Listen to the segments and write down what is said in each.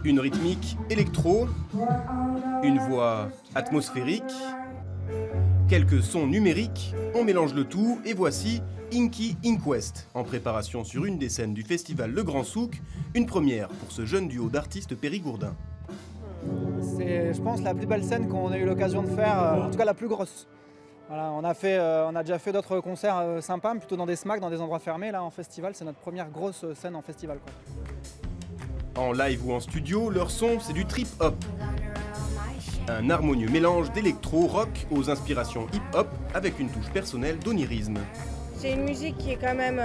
Une rythmique électro, une voix atmosphérique, quelques sons numériques, on mélange le tout et voici Inky Inquest, en préparation sur une des scènes du festival Le Grand Souk, une première pour ce jeune duo d'artistes périgourdins. C'est, je pense, la plus belle scène qu'on a eu l'occasion de faire, en tout cas la plus grosse. Voilà, on a déjà fait d'autres concerts sympas, plutôt dans des smacks, dans des endroits fermés. Là, en festival, c'est notre première grosse scène en festival, quoi. En live ou en studio, leur son, c'est du trip-hop. Un harmonieux mélange d'électro-rock aux inspirations hip-hop avec une touche personnelle d'onirisme. C'est une musique qui est quand même,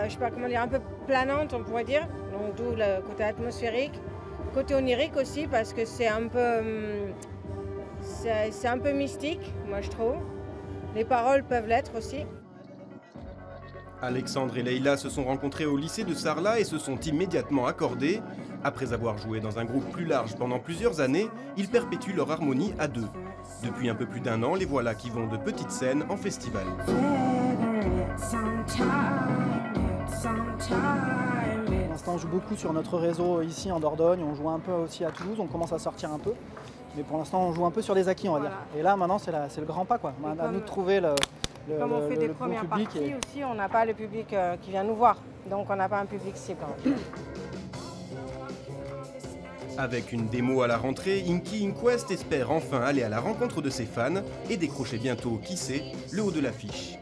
je sais pas comment dire, un peu planante, on pourrait dire. Donc d'où le côté atmosphérique, côté onirique aussi, parce que c'est un peu mystique, moi je trouve. Les paroles peuvent l'être aussi. Alexandre et Leïla se sont rencontrés au lycée de Sarlat et se sont immédiatement accordés. Après avoir joué dans un groupe plus large pendant plusieurs années, ils perpétuent leur harmonie à deux. Depuis un peu plus d'un an, les voilà qui vont de petites scènes en festival. Pour l'instant, on joue beaucoup sur notre réseau ici en Dordogne, on joue un peu aussi à Toulouse, on commence à sortir un peu. Mais pour l'instant, on joue un peu sur les acquis, on va dire. Et là, maintenant, c'est le grand pas, quoi. À nous de trouver comme on fait des bon premières public parties aussi, on n'a pas le public qui vient nous voir. Donc on n'a pas un public cible. Avec une démo à la rentrée, Inky Inquest espère enfin aller à la rencontre de ses fans et décrocher bientôt, qui sait, le haut de l'affiche.